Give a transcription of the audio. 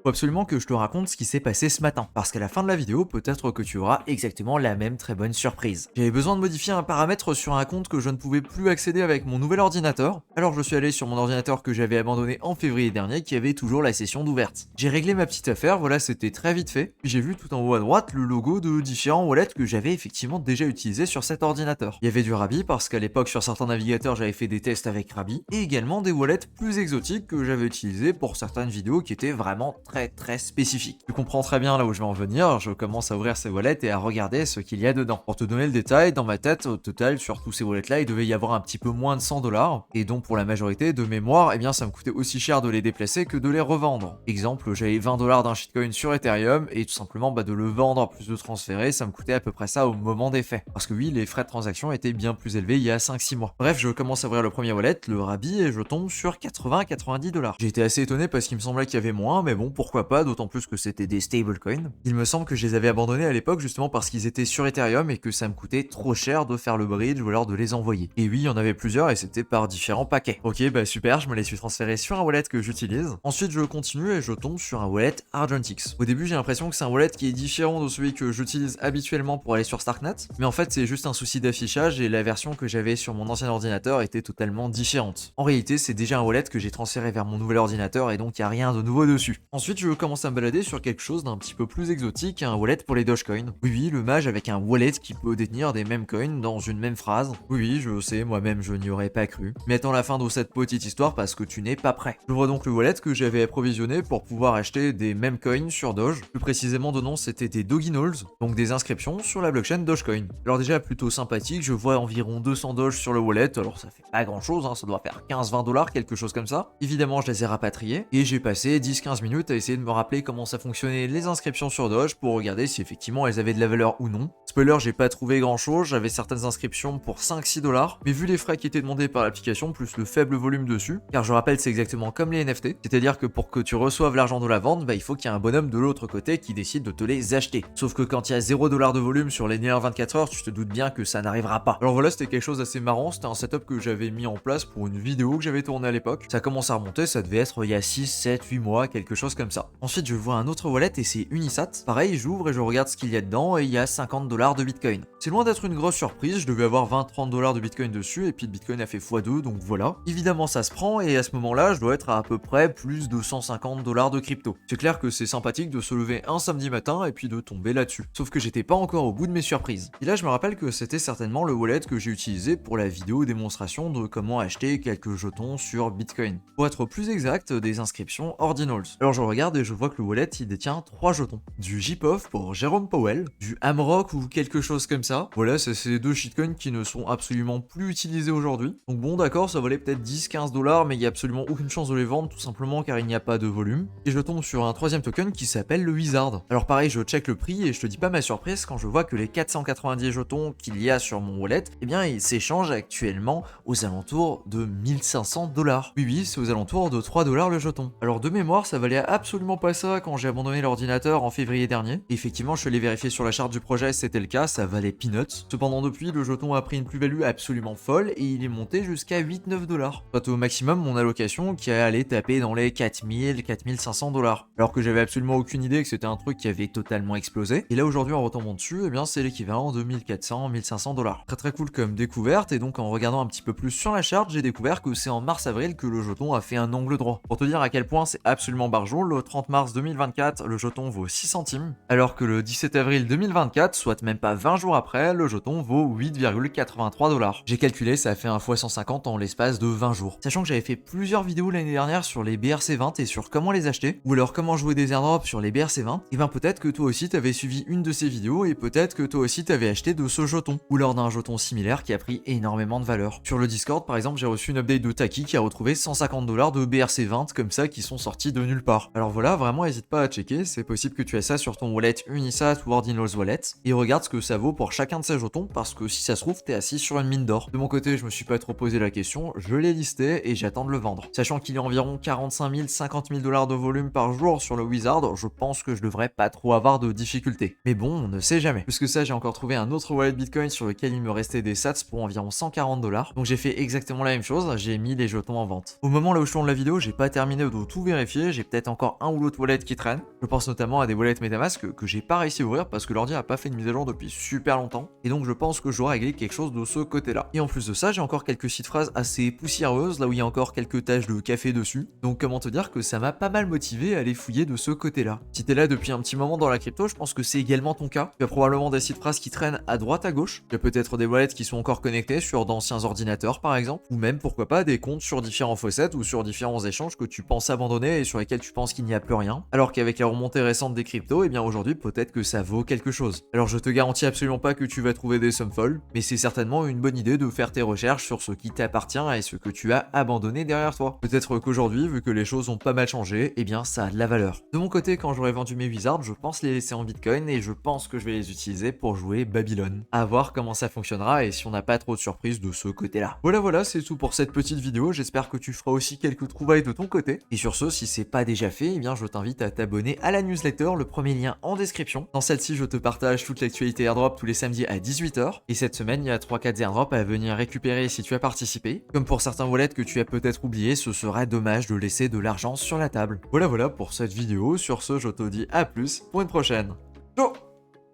Faut absolument que je te raconte ce qui s'est passé ce matin, parce qu'à la fin de la vidéo, peut-être que tu auras exactement la même très bonne surprise. J'avais besoin de modifier un paramètre sur un compte que je ne pouvais plus accéder avec mon nouvel ordinateur, alors je suis allé sur mon ordinateur que j'avais abandonné en février dernier qui avait toujours la session d'ouverte. J'ai réglé ma petite affaire, voilà, c'était très vite fait, puis j'ai vu tout en haut à droite le logo de différents wallets que j'avais effectivement déjà utilisés sur cet ordinateur. Il y avait du Rabi parce qu'à l'époque sur certains navigateurs j'avais fait des tests avec Rabi, et également des wallets plus exotiques que j'avais utilisés pour certaines vidéos qui étaient vraiment très spécifiques. Tu comprends très bien là où je vais en venir, je commence à ouvrir ces wallets et à regarder ce qu'il y a dedans. Pour te donner le détail, dans ma tête, au total, sur tous ces wallets là, il devait y avoir un petit peu moins de 100$, et donc pour la majorité de mémoire, eh bien ça me coûtait aussi cher de les déplacer que de les revendre. Exemple, j'avais 20$ d'un shitcoin sur Ethereum, et tout simplement de le vendre plus de transférer, ça me coûtait à peu près ça au moment des faits. Parce que oui, les frais de transaction étaient bien plus élevés il y a 5-6 mois. Bref, je commence à ouvrir le premier wallet, le Rabi, et je tombe sur 80-90$. J'ai été assez étonné parce qu'il me semblait qu'il y avait moins, mais bon, pourquoi pas, d'autant plus que c'était des stablecoins. Il me semble que je les avais abandonnés à l'époque justement parce qu'ils étaient sur Ethereum et que ça me coûtait trop cher de faire le bridge ou alors de les envoyer. Et oui, il y en avait plusieurs et c'était par différents paquets. Ok, bah super, je me les suis transférés sur un wallet que j'utilise. Ensuite, je continue et je tombe sur un wallet Argentix. Au début, j'ai l'impression que c'est un wallet qui est différent de celui que j'utilise habituellement pour aller sur Starknet, mais en fait, c'est juste un souci d'affichage et la version que j'avais sur mon ancien ordinateur était totalement différente. En réalité, c'est déjà un wallet que j'ai transféré vers mon nouvel ordinateur et donc il n'y a rien de nouveau dessus. Ensuite, je commence à me balader sur quelque chose d'un petit peu plus exotique, un wallet pour les Dogecoin. Oui, le mage avec un wallet qui peut détenir des mêmes coins dans une même phrase. Oui, je sais, moi-même je n'y aurais pas cru. Mais attends la fin de cette petite histoire parce que tu n'es pas prêt. J'ouvre donc le wallet que j'avais approvisionné pour pouvoir acheter des mêmes coins sur Doge. Plus précisément de nom, c'était des Doginals, donc des inscriptions sur la blockchain Dogecoin. Alors déjà plutôt sympathique, je vois environ 200 Doge sur le wallet, alors ça fait pas grand chose, ça doit faire 15-20$, quelque chose comme ça. Évidemment, je les ai rapatriés et j'ai passé 10-15 minutes à essayer de me rappeler comment ça fonctionnait les inscriptions sur Doge pour regarder si effectivement elles avaient de la valeur ou non. Spoiler, j'ai pas trouvé grand chose, j'avais certaines inscriptions pour 5-6$, mais vu les frais qui étaient demandés par l'application plus le faible volume dessus, car je rappelle c'est exactement comme les NFT, c'est-à-dire que pour que tu reçoives l'argent de la vente, il faut qu'il y ait un bonhomme de l'autre côté qui décide de te les acheter. Sauf que quand il y a 0$ de volume sur les dernières 24 heures, tu te doutes bien que ça n'arrivera pas. Alors voilà, c'était quelque chose d'assez marrant, c'était un setup que j'avais mis en place pour une vidéo que j'avais tournée à l'époque. Ça commence à remonter, ça devait être il y a 6-7-8 mois, quelque chose comme ça. Ensuite, je vois un autre wallet et c'est Unisat. Pareil, j'ouvre et je regarde ce qu'il y a dedans et il y a 50$ de Bitcoin. C'est loin d'être une grosse surprise, je devais avoir 20-30$ de Bitcoin dessus et puis le Bitcoin a fait x2, donc voilà. Évidemment, ça se prend et à ce moment-là, je dois être à peu près plus de 150$ de crypto. C'est clair que c'est sympathique de se lever un samedi matin et puis de tomber là-dessus. Sauf que j'étais pas encore au bout de mes surprises. Et là, je me rappelle que c'était certainement le wallet que j'ai utilisé pour la vidéo démonstration de comment acheter quelques jetons sur Bitcoin. Pour être plus exact, des inscriptions Ordinals. Alors je regarde et je vois que le wallet il détient 3 jetons. Du JPOF pour Jérôme Powell, du Hamrock ou quelque chose comme ça. Voilà, c'est ces deux shitcoins qui ne sont absolument plus utilisés aujourd'hui. Donc bon d'accord, ça valait peut-être 10-15$, mais il n'y a absolument aucune chance de les vendre tout simplement car il n'y a pas de volume. Et je tombe sur un troisième token qui s'appelle le Wizard. Alors pareil, je check le prix et je te dis pas ma surprise quand je vois que les 490 jetons qu'il y a sur mon wallet, eh bien ils s'échangent actuellement aux alentours de 1500$. Oui, c'est aux alentours de 3$ le jeton. Alors de mémoire, ça valait absolument pas ça quand j'ai abandonné l'ordinateur en février dernier. Et effectivement, je suis allé vérifier sur la charte du projet, c'était le cas, ça valait peanuts. Cependant depuis, le jeton a pris une plus-value absolument folle et il est monté jusqu'à 8-9$. Soit au maximum mon allocation qui allait taper dans les 4000-4500$. Alors que j'avais absolument aucune idée que c'était un truc qui avait totalement explosé. Et là aujourd'hui en retombant dessus, eh bien c'est l'équivalent de 1400-1500$. Très cool comme découverte et donc en regardant un petit peu plus sur la charte, j'ai découvert que c'est en mars-avril que le jeton a fait un angle droit. Pour te dire à quel point c'est absolument barjot, le 30 mars 2024, le jeton vaut 6 centimes, alors que le 17 avril 2024, soit même pas 20 jours après, le jeton vaut 8,83$. J'ai calculé, ça a fait un x 150 en l'espace de 20 jours. Sachant que j'avais fait plusieurs vidéos l'année dernière sur les BRC20 et sur comment les acheter, ou alors comment jouer des airdrops sur les BRC20, et ben peut-être que toi aussi t'avais suivi une de ces vidéos et peut-être que toi aussi t'avais acheté de ce jeton, ou lors d'un jeton similaire qui a pris énormément de valeur. Sur le Discord par exemple, j'ai reçu une update de Taki qui a retrouvé 150$ de BRC20 comme ça qui sont sortis de nulle part. Alors voilà, vraiment n'hésite pas à checker, c'est possible que tu aies ça sur ton wallet Unisat ou Ordinals Wallet, et regarde ce que ça vaut pour chacun de ces jetons parce que si ça se trouve t'es assis sur une mine d'or. De mon côté, je me suis pas trop posé la question, je l'ai listé et j'attends de le vendre. Sachant qu'il y a environ 45 000-50 000$ de volume par jour sur le Wizard, je pense que je devrais pas trop avoir de difficultés. Mais bon, on ne sait jamais. Plus que ça, j'ai encore trouvé un autre wallet Bitcoin sur lequel il me restait des sats pour environ 140$. Donc j'ai fait exactement la même chose, j'ai mis les jetons en vente. Au moment là où je tourne la vidéo, j'ai pas terminé de tout vérifier, j'ai peut-être encore un ou l'autre wallet qui traîne. Je pense notamment à des wallets MetaMask que j'ai pas réussi à ouvrir parce que l'ordi a pas fait une mise à jour depuis super longtemps. Et donc je pense que je dois régler quelque chose de ce côté-là. Et en plus de ça, j'ai encore quelques sites phrases assez poussiéreuses, là où il y a encore quelques taches de café dessus. Donc comment te dire que ça m'a pas mal motivé à aller fouiller de ce côté-là. Si t'es là depuis un petit moment dans la crypto, je pense que c'est également ton cas. Tu as probablement des sites phrases qui traînent à droite à gauche. Il y a peut-être des wallets qui sont encore connectés sur d'anciens ordinateurs par exemple, ou même pourquoi pas des comptes sur différents faucets ou sur différents échanges que tu penses abandonner et sur lesquels tu penses qu'il n'y a plus rien. Alors qu'avec la remontée récente des cryptos, et bien aujourd'hui peut-être que ça vaut quelque chose. Alors je te garantis absolument pas que tu vas trouver des sommes folles, mais c'est certainement une bonne idée de faire tes recherches sur ce qui t'appartient et ce que tu as abandonné derrière toi. Peut-être qu'aujourd'hui, vu que les choses ont pas mal changé, et bien ça a de la valeur. De mon côté, quand j'aurai vendu mes wizards, je pense les laisser en bitcoin et je pense que je vais les utiliser pour jouer Babylone. À voir comment ça fonctionnera et si on n'a pas trop de surprises de ce côté-là. Voilà, c'est tout pour cette petite vidéo. J'espère que tu feras aussi quelques trouvailles de ton côté. Et sur ce, si c'est pas déjà fait, eh bien je t'invite à t'abonner à la newsletter, le premier lien en description. Dans celle-ci, je te partage toute l'actualité airdrop tous les samedis à 18h. Et cette semaine, il y a 3-4 airdrops à venir récupérer si tu as participé. Comme pour certains wallets que tu as peut-être oubliés, ce serait dommage de laisser de l'argent sur la table. Voilà pour cette vidéo. Sur ce, je te dis à plus pour une prochaine. Ciao.